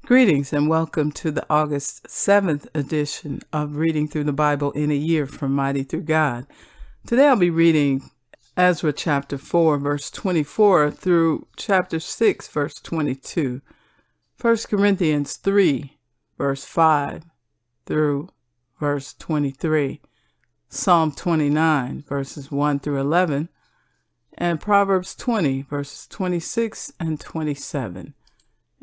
Greetings and welcome to the August 7th edition of Reading Through the Bible in a Year from Mighty Through God. Today I'll be reading Ezra chapter 4, verse 24 through chapter 6, verse 22, 1 Corinthians 3, verse 5 through verse 23, Psalm 29, verses 1 through 11, and Proverbs 20, verses 26 and 27.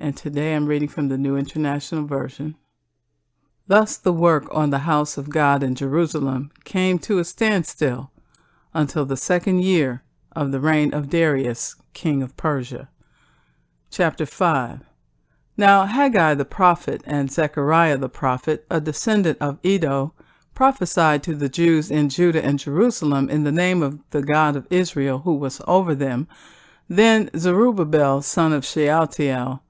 And today I'm reading from the New International Version. Thus the work on the house of God in Jerusalem came to a standstill until the second year of the reign of Darius, king of Persia. Chapter 5. Now Haggai the prophet and Zechariah the prophet, a descendant of Iddo, prophesied to the Jews in Judah and Jerusalem in the name of the God of Israel who was over them. Then Zerubbabel, son of Shealtiel,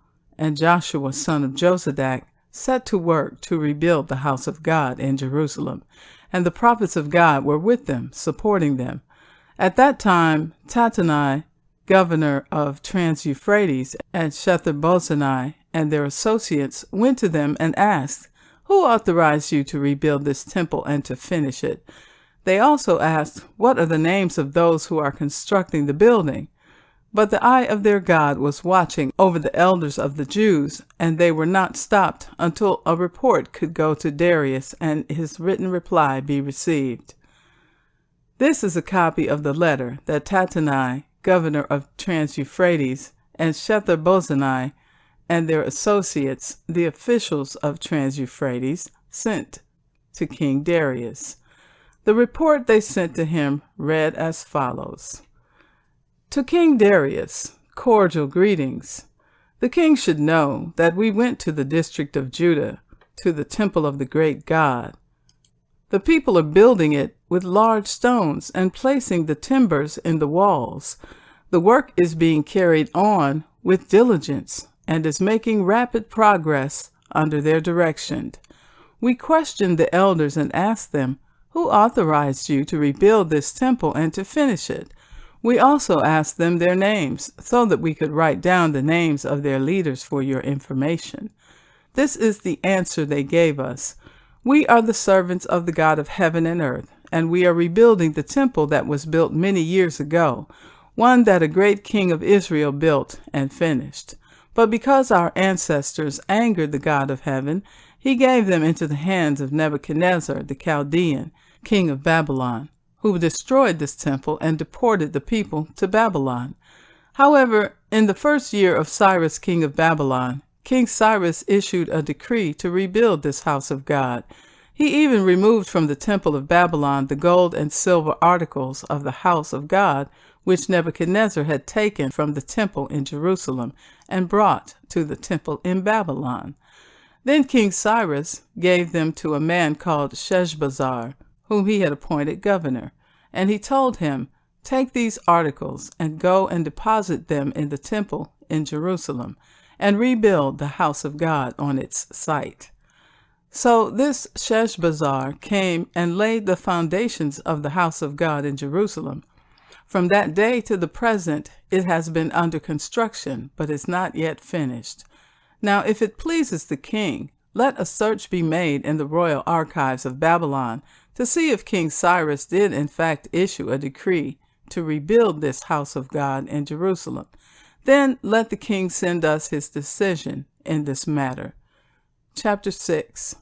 and Joshua, son of Josadak, set to work to rebuild the house of God in Jerusalem, and the prophets of God were with them, supporting them. At that time, Tattenai, governor of Trans-Euphrates, and Shethar-Bozenai and their associates went to them and asked, "Who authorized you to rebuild this temple and to finish it?" They also asked, "What are the names of those who are constructing the building?" But the eye of their God was watching over the elders of the Jews, and they were not stopped until a report could go to Darius and his written reply be received. This is a copy of the letter that Tattenai, governor of Trans-Euphrates, and Shethar-Bozenai and their associates, the officials of Trans-Euphrates, sent to King Darius. The report they sent to him read as follows. To King Darius, cordial greetings. The king should know that we went to the district of Judah, to the temple of the great God. The people are building it with large stones and placing the timbers in the walls. The work is being carried on with diligence and is making rapid progress under their direction. We questioned the elders and asked them, "Who authorized you to rebuild this temple and to finish it?" We also asked them their names, so that we could write down the names of their leaders for your information. This is the answer they gave us. We are the servants of the God of heaven and earth, and we are rebuilding the temple that was built many years ago, one that a great king of Israel built and finished. But because our ancestors angered the God of heaven, he gave them into the hands of Nebuchadnezzar the Chaldean, king of Babylon, who destroyed this temple and deported the people to Babylon. However, in the first year of Cyrus, king of Babylon, King Cyrus issued a decree to rebuild this house of God. He even removed from the temple of Babylon the gold and silver articles of the house of God, which Nebuchadnezzar had taken from the temple in Jerusalem and brought to the temple in Babylon. Then King Cyrus gave them to a man called Sheshbazzar, whom he had appointed governor, and he told him, "Take these articles and go and deposit them in the temple in Jerusalem, and rebuild the house of God on its site." So this Sheshbazzar came and laid the foundations of the house of God in Jerusalem. From that day to the present, it has been under construction, but is not yet finished. Now, if it pleases the king, let a search be made in the royal archives of Babylon to see if King Cyrus did in fact issue a decree to rebuild this house of God in Jerusalem. Then let the king send us his decision in this matter. Chapter 6.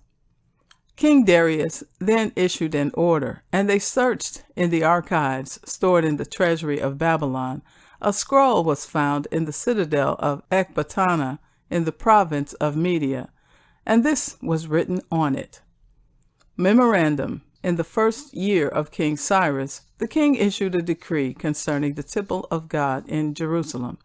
King Darius then issued an order, and they searched in the archives stored in the treasury of Babylon. A scroll was found in the citadel of Ecbatana in the province of Media, and this was written on it. Memorandum. In the first year of King Cyrus, the king issued a decree concerning the temple of God in Jerusalem.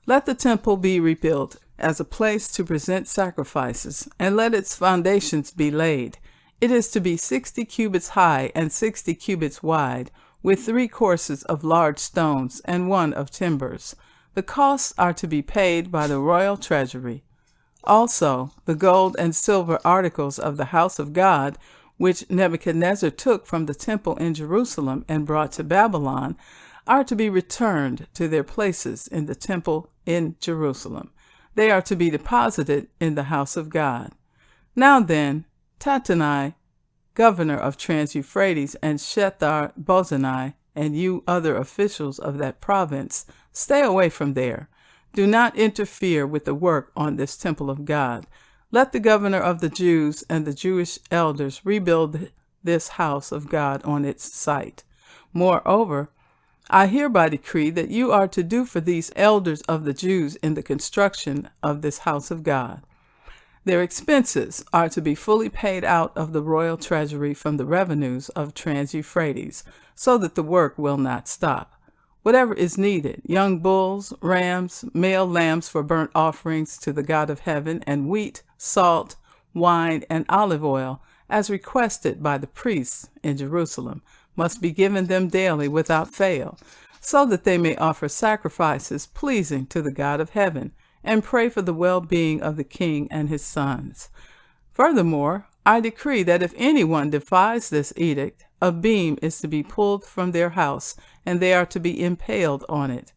Let the temple be rebuilt as a place to present sacrifices, and let its foundations be laid. It is to be 60 cubits high and 60 cubits wide, with 3 courses of large stones and 1 of timbers. The costs are to be paid by the royal treasury. Also, the gold and silver articles of the house of God, which Nebuchadnezzar took from the temple in Jerusalem and brought to Babylon, are to be returned to their places in the temple in Jerusalem. They are to be deposited in the house of God. Now then, Tattenai, governor of Trans-Euphrates, and Shethar-Bozenai, and you other officials of that province, stay away from there. Do not interfere with the work on this temple of God. Let the governor of the Jews and the Jewish elders rebuild this house of God on its site. Moreover, I hereby decree that you are to do for these elders of the Jews in the construction of this house of God. Their expenses are to be fully paid out of the royal treasury from the revenues of Trans-Euphrates, so that the work will not stop. Whatever is needed, young bulls, rams, male lambs for burnt offerings to the God of heaven, and wheat, salt, wine, and olive oil, as requested by the priests in Jerusalem, must be given them daily without fail, so that they may offer sacrifices pleasing to the God of heaven, and pray for the well-being of the king and his sons. Furthermore, I decree that if anyone defies this edict, a beam is to be pulled from their house, and they are to be impaled on it.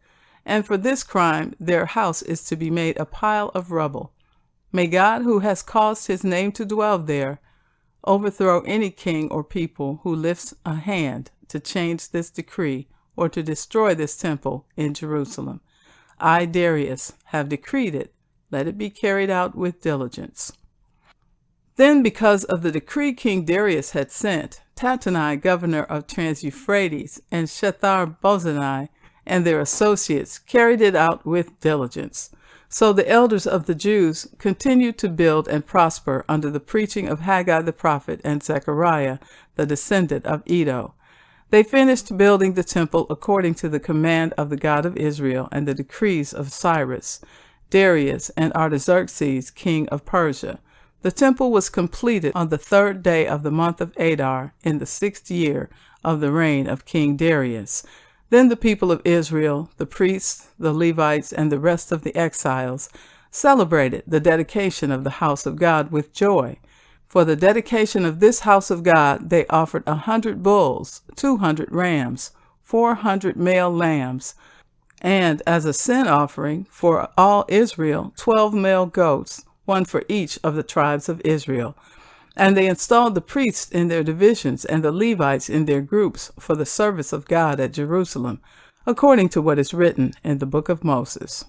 And for this crime, their house is to be made a pile of rubble. May God, who has caused his name to dwell there, overthrow any king or people who lifts a hand to change this decree or to destroy this temple in Jerusalem. I, Darius, have decreed it. Let it be carried out with diligence. Then, because of the decree King Darius had sent, Tattenai, governor of Trans-Euphrates, and Shethar-Bozenai and their associates carried it out with diligence. So the elders of the Jews continued to build and prosper under the preaching of Haggai the prophet and Zechariah, the descendant of Iddo. They finished building the temple according to the command of the God of Israel and the decrees of Cyrus, Darius, and Artaxerxes, king of Persia. The temple was completed on the 3rd day of the month of Adar in the 6th year of the reign of King Darius. Then the people of Israel, the priests, the Levites, and the rest of the exiles celebrated the dedication of the house of God with joy. For the dedication of this house of God, they offered 100 bulls, 200 rams, 400 male lambs, and as a sin offering for all Israel, 12 male goats, one for each of the tribes of Israel. And they installed the priests in their divisions and the Levites in their groups for the service of God at Jerusalem, according to what is written in the book of Moses.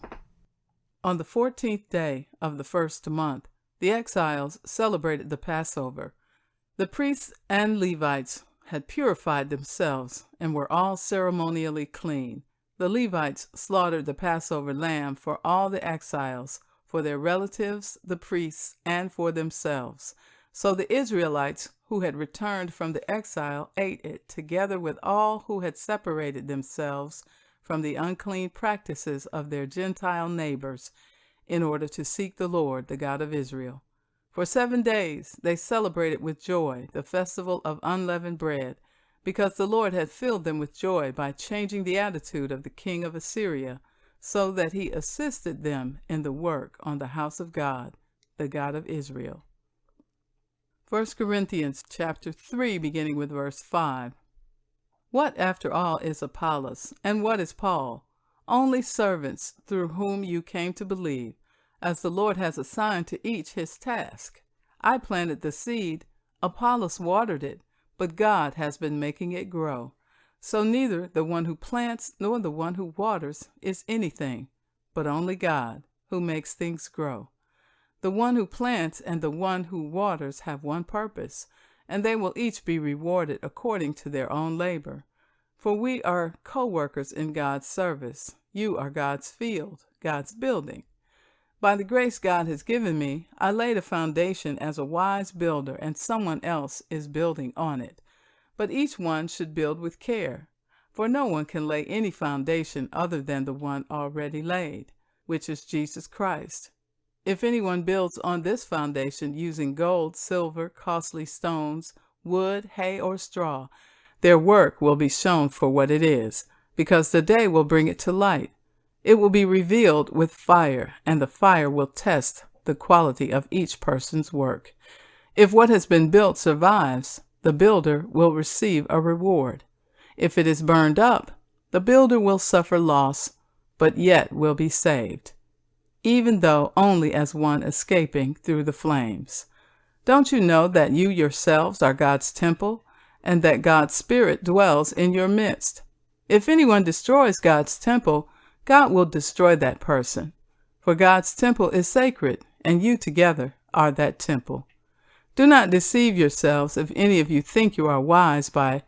On the 14th day of the 1st month, the exiles celebrated the Passover. The priests and Levites had purified themselves and were all ceremonially clean. The Levites slaughtered the Passover lamb for all the exiles, for their relatives, the priests, and for themselves. So the Israelites who had returned from the exile ate it, together with all who had separated themselves from the unclean practices of their Gentile neighbors, in order to seek the Lord, the God of Israel. For 7 days they celebrated with joy the festival of unleavened bread, because the Lord had filled them with joy by changing the attitude of the king of Assyria, so that he assisted them in the work on the house of God, the God of Israel. 1 Corinthians chapter 3, beginning with verse 5. What, after all, is Apollos, and what is Paul? Only servants through whom you came to believe, as the Lord has assigned to each his task. I planted the seed, Apollos watered it, but God has been making it grow. So neither the one who plants nor the one who waters is anything, but only God, who makes things grow. The one who plants and the one who waters have one purpose, and they will each be rewarded according to their own labor. For we are co-workers in God's service. You are God's field, God's building. By the grace God has given me, I laid a foundation as a wise builder, and someone else is building on it. But each one should build with care, for no one can lay any foundation other than the one already laid, which is Jesus Christ. If anyone builds on this foundation using gold, silver, costly stones, wood, hay, or straw, their work will be shown for what it is, because the day will bring it to light. It will be revealed with fire, and the fire will test the quality of each person's work. If what has been built survives, the builder will receive a reward. If it is burned up, the builder will suffer loss, but yet will be saved, even though only as one escaping through the flames. Don't you know that you yourselves are God's temple, and that God's Spirit dwells in your midst? If anyone destroys God's temple, God will destroy that person. For God's temple is sacred, and you together are that temple. Do not deceive yourselves. If any of you think you are wise by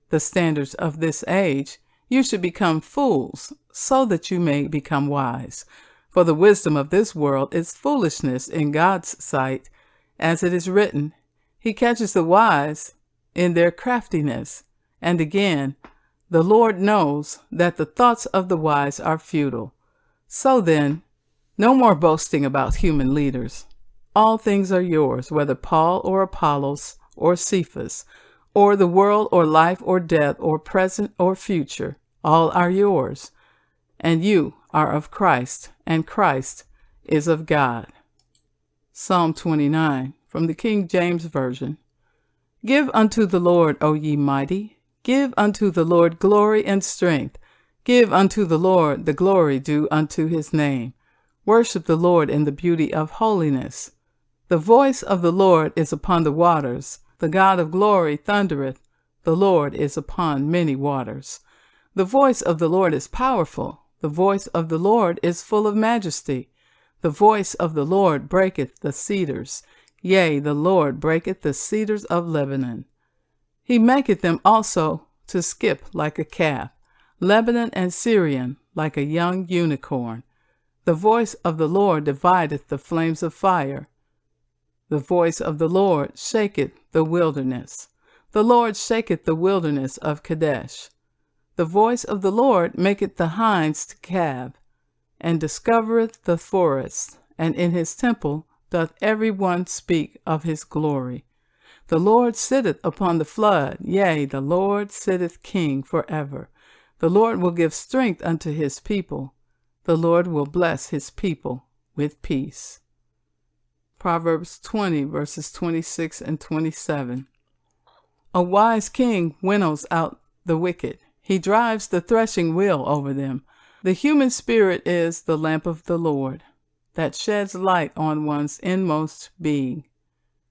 the standards of this age, you should become fools, so that you may become wise. For the wisdom of this world is foolishness in God's sight. As it is written, He catches the wise in their craftiness. And again, the Lord knows that the thoughts of the wise are futile. So then, no more boasting about human leaders. All things are yours, whether Paul or Apollos or Cephas, or the world or life or death or present or future. All are yours. And you are of Christ, and Christ is of God. Psalm 29, from the King James Version. Give unto the Lord, O ye mighty. Give unto the Lord glory and strength. Give unto the Lord the glory due unto his name. Worship the Lord in the beauty of holiness. The voice of the Lord is upon the waters. The God of glory thundereth. The Lord is upon many waters. The voice of the Lord is powerful. The voice of the Lord is full of majesty. The voice of the Lord breaketh the cedars. Yea, the Lord breaketh the cedars of Lebanon. He maketh them also to skip like a calf, Lebanon and Syrian like a young unicorn. The voice of the Lord divideth the flames of fire. The voice of the Lord shaketh the wilderness. The Lord shaketh the wilderness of Kadesh. The voice of the Lord maketh the hinds to calve, and discovereth the forest, and in his temple doth every one speak of his glory. The Lord sitteth upon the flood, yea, the Lord sitteth king forever. The Lord will give strength unto his people. The Lord will bless his people with peace. Proverbs 20, verses 26 and 27. A wise king winnows out the wicked. He drives the threshing wheel over them. The human spirit is the lamp of the Lord, that sheds light on one's inmost being.